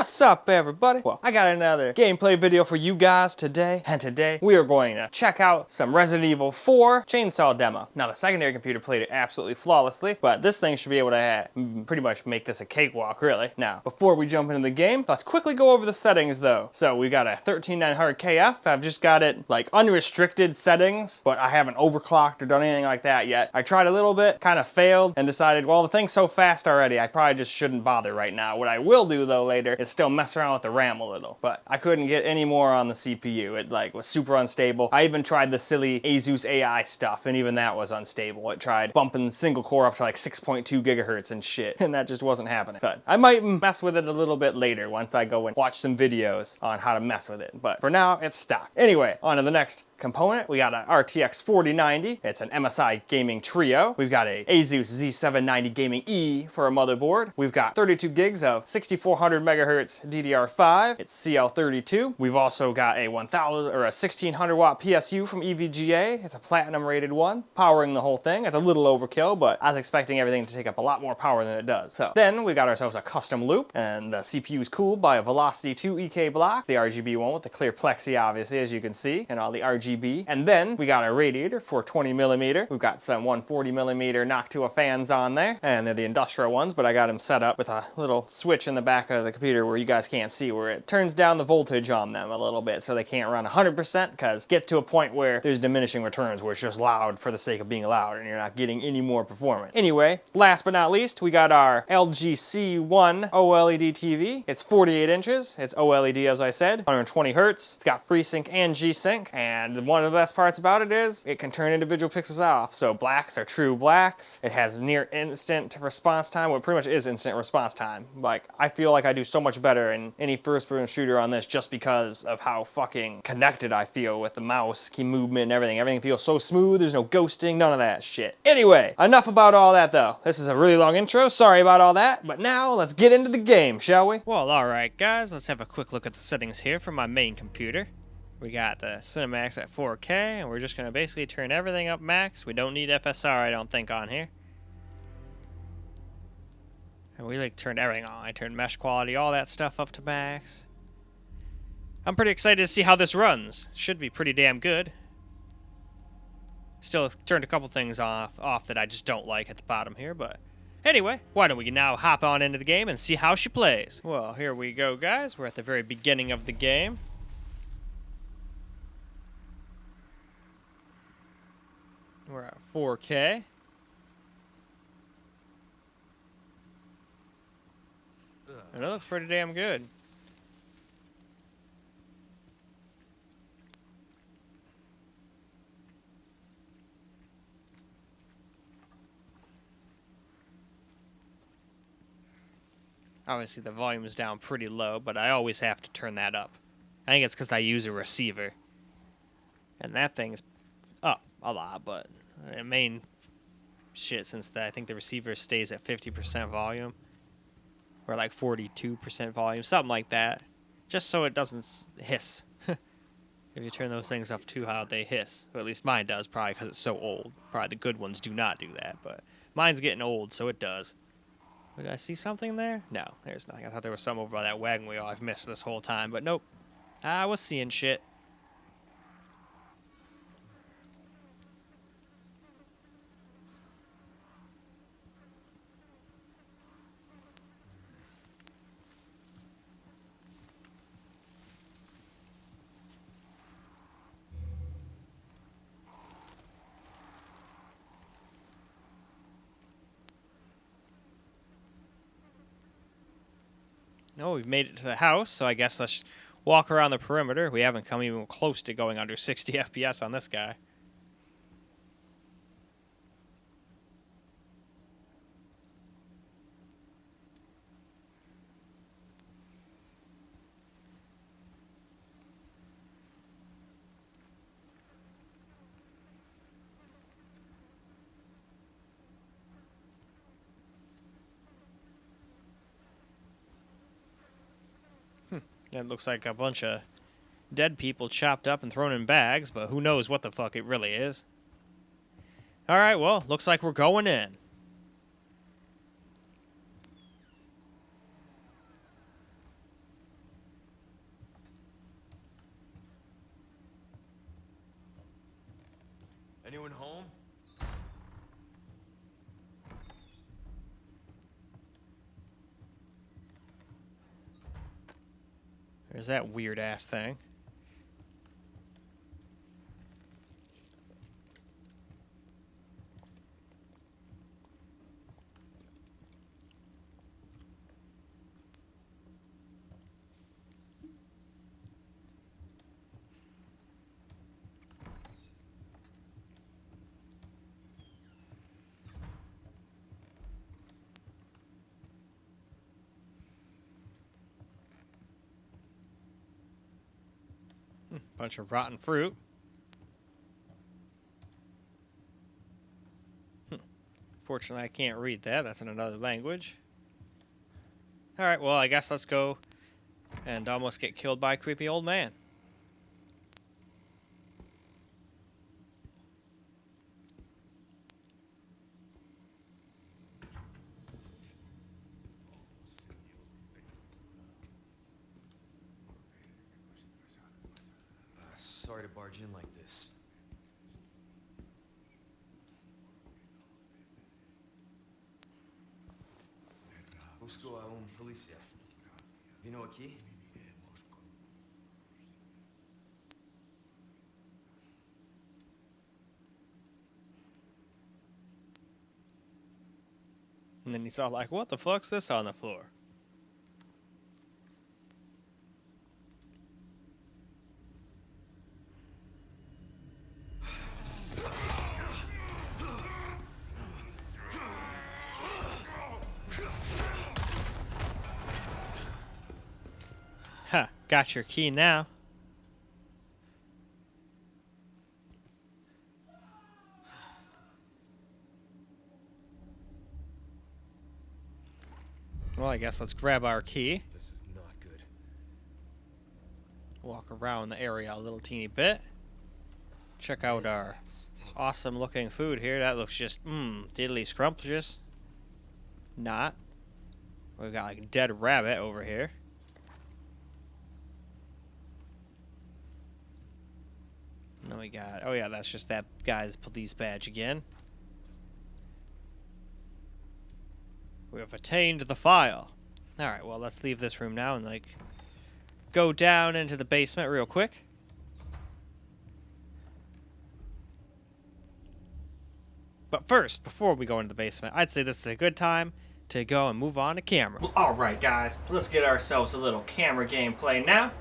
What's up, everybody? Well, I got another gameplay video for you guys today, and today we are going to check out some Resident Evil 4 chainsaw demo. Now, the secondary computer played it absolutely flawlessly, but this thing should be able to pretty much make this a cakewalk, really. Now, before we jump into the game, let's quickly go over the settings, though. So, we got a 13900KF. I've just got it, like, unrestricted settings, but I haven't overclocked or done anything like that yet. I tried a little bit, kind of failed, and decided, well, the thing's so fast already, I probably just shouldn't bother right now. What I will do, though, later is still mess around with the RAM a little, but I couldn't get any more on the CPU. It like was super unstable. I even tried the silly ASUS AI stuff, and even that was unstable. It tried bumping single core up to like 6.2 gigahertz and shit, and that just wasn't happening. But I might mess with it a little bit later once I go and watch some videos on how to mess with it. But for now, it's stock. Anyway, on to the next component. We got an RTX 4090. It's an MSI gaming trio. We've got a ASUS Z790 Gaming E for a motherboard. We've got 32 gigs of 6400 megahertz DDR5. It's CL32. We've also got a 1000 or a 1600 watt PSU from EVGA. It's a platinum rated one, powering the whole thing. It's a little overkill, but I was expecting everything to take up a lot more power than it does. So then we got ourselves a custom loop, and the CPU is cooled by a Velocity 2 EK block, the RGB one with the clear plexi, obviously, as you can see, and all the RGB. And then we got a radiator for 20mm. We've got some 140mm Noctua fans on there, and they're the industrial ones, but I got them set up with a little switch in the back of the computer where you guys can't see, where it turns down the voltage on them a little bit so they can't run 100%, because get to a point where there's diminishing returns where it's just loud for the sake of being loud and you're not getting any more performance. Anyway, last but not least, we got our LG C1 OLED TV. It's 48 inches. It's OLED, as I said, 120 hertz. It's got FreeSync and G-Sync, and one of the best parts about it is it can turn individual pixels off. So blacks are true blacks. It has near instant response time. Well, it pretty much is instant response time. Like, I feel like I do so much better in any first-person shooter on this just because of how fucking connected I feel with the mouse, key movement, and everything. Everything feels so smooth. There's no ghosting, none of that shit. Anyway, enough about all that, though. This is a really long intro. Sorry about all that. But now, let's get into the game, shall we? Well, alright, guys. Let's have a quick look at the settings here for my main computer. We got the Cinemax at 4K, and we're just going to basically turn everything up max. We don't need FSR, I don't think, on here. And we like turned everything on. I turned mesh quality, all that stuff up to max. I'm pretty excited to see how this runs. Should be pretty damn good. Still turned a couple things off that I just don't like at the bottom here, but anyway, why don't we now hop on into the game and see how she plays. Well, here we go, guys. We're at the very beginning of the game. We're at 4K. And it looks pretty damn good. Obviously the volume is down pretty low, but I always have to turn that up. I think it's because I use a receiver. And that thing's up a lot, but main shit, since I think the receiver stays at 50% volume, or like 42% volume, something like that, just so it doesn't hiss. If you turn those things up too high, they hiss. Or at least mine does, probably because it's so old. Probably the good ones do not do that, but mine's getting old, so it does. Did I see something there? No, there's nothing. I thought there was some over by that wagon wheel I've missed this whole time, but nope. I was seeing shit. Oh, we've made it to the house, so I guess let's walk around the perimeter. We haven't come even close to going under 60 FPS on this guy. It looks like a bunch of dead people chopped up and thrown in bags, but who knows what the fuck it really is. Alright, well, looks like we're going in. Anyone home? There's that weird ass thing. Bunch of rotten fruit. Fortunately, I can't read that. That's in another language. Alright, well, I guess let's go and almost get killed by a creepy old man. Sorry to barge in like this. Busco a un policía. Vino aquí? And then he's all like, what the fuck's this on the floor? Ha, got your key now. Well, I guess let's grab our key. This is not good. Walk around the area a little teeny bit. Check out our awesome looking food here. That looks just, diddly scrumptious. Not. We've got like a dead rabbit over here. And then we got, oh yeah, that's just that guy's police badge again. We have attained the file. Alright, well, let's leave this room now and, like, go down into the basement real quick. But first, before we go into the basement, I'd say this is a good time to go and move on to camera. Well, alright, guys, let's get ourselves a little camera gameplay now.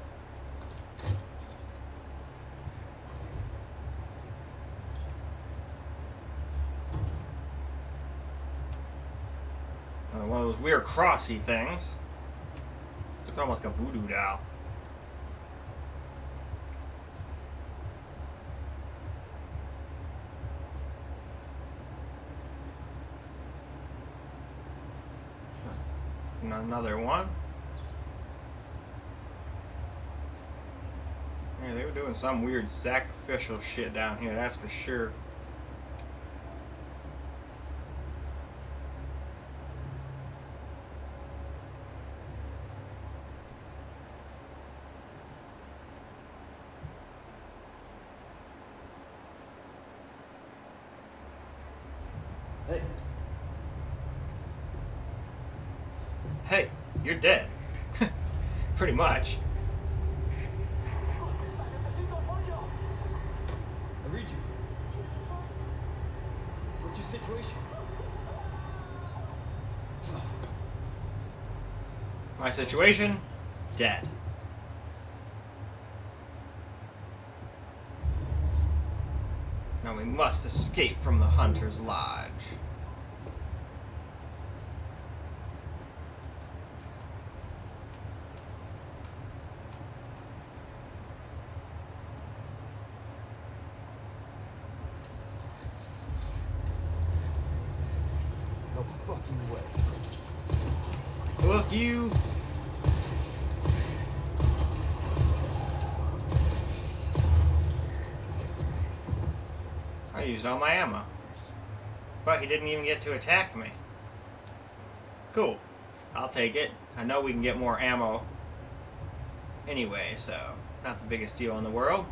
One of those weird crossy things. It's almost like a voodoo doll. And another one. Yeah, they were doing some weird sacrificial shit down here, that's for sure. Hey. Hey, you're dead. Pretty much. I read you. What's your situation? My situation? Dead. Now we must escape from the Hunter's Lodge. No fucking way. Fuck you. I used all my ammo. But he didn't even get to attack me. Cool. I'll take it. I know we can get more ammo anyway, so not the biggest deal in the world.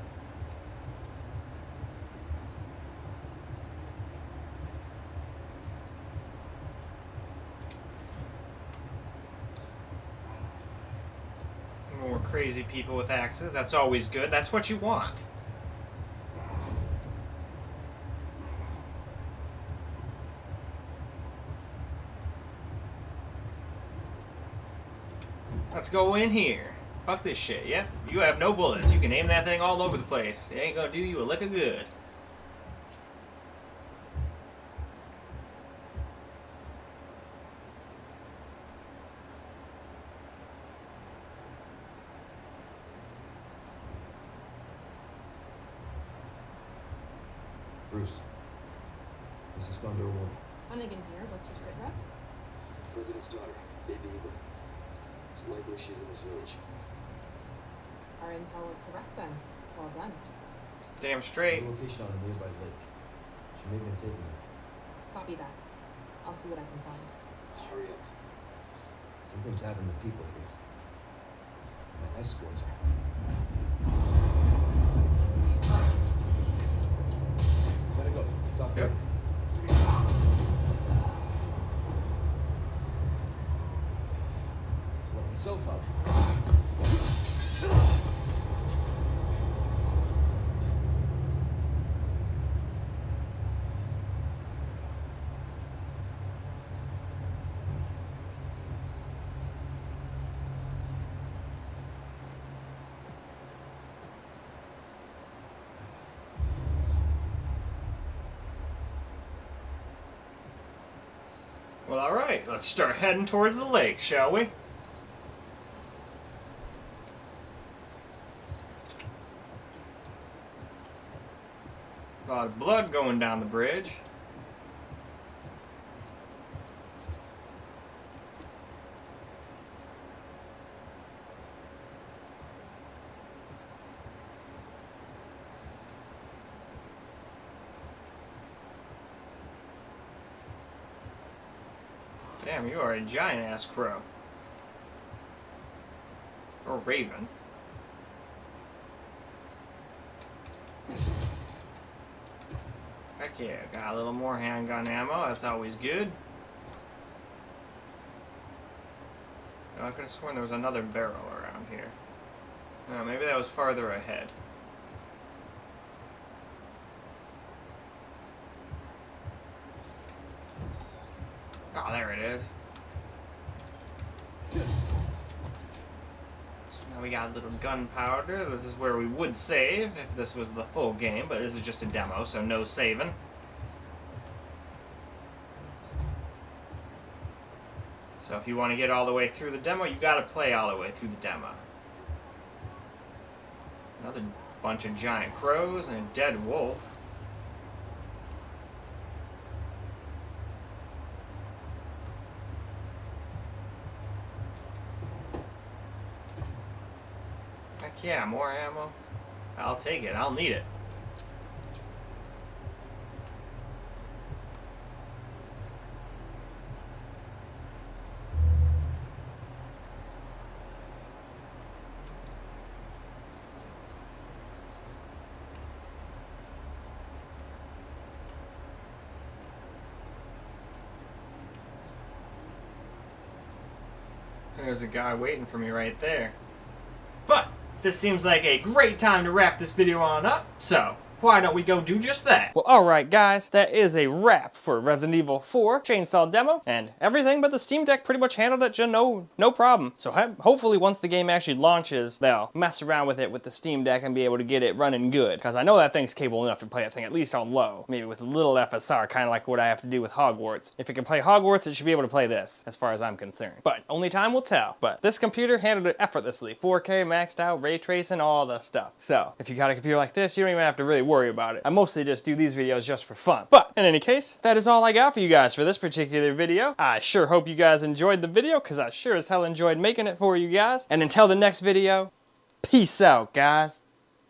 crazy people with axes. That's always good. That's what you want. Let's go in here. Fuck this shit, yeah? You have no bullets. You can aim that thing all over the place. It ain't gonna do you a lick of good. Bruce, this is Condor 1. Hunnigan here. What's your sit rep? President's daughter, Baby Eagle. It's likely she's in this village. Our intel was correct then. Well done. Damn straight. The location on a nearby lake. She may have been taking her. Copy that. I'll see what I can find. Hurry up. Something's happened to people here. My escorts are. Gotta go. Talk Yep. later. Let myself out. Well, alright. Let's start heading towards the lake, shall we? A lot of blood going down the bridge. Damn, you are a giant-ass crow. Or raven. Heck yeah, got a little more handgun ammo. That's always good. Oh, I could have sworn there was another barrel around here. No, maybe that was farther ahead. Oh, there it is. So now we got a little gunpowder. This is where we would save if this was the full game, but this is just a demo, so no saving. So if you want to get all the way through the demo, you got to play all the way through the demo. Another bunch of giant crows and a dead wolf. Heck yeah, more ammo. I'll take it. I'll need it. There's a guy waiting for me right there. But this seems like a great time to wrap this video on up, so why don't we go do just that? Well, alright guys, that is a wrap for Resident Evil 4 Chainsaw Demo, and everything but the Steam Deck pretty much handled it no problem. So hopefully once the game actually launches, they'll mess around with it with the Steam Deck and be able to get it running good, because I know that thing's capable enough to play that thing at least on low, maybe with a little FSR, kind of like what I have to do with Hogwarts. If it can play Hogwarts, it should be able to play this, as far as I'm concerned. But only time will tell. But this computer handled it effortlessly. 4K, maxed out, ray tracing, all the stuff. So if you got a computer like this, you don't even have to really worry about it. I mostly just do these videos just for fun. But in any case, that is all I got for you guys for this particular video. I sure hope you guys enjoyed the video, because I sure as hell enjoyed making it for you guys. And until the next video, peace out, guys.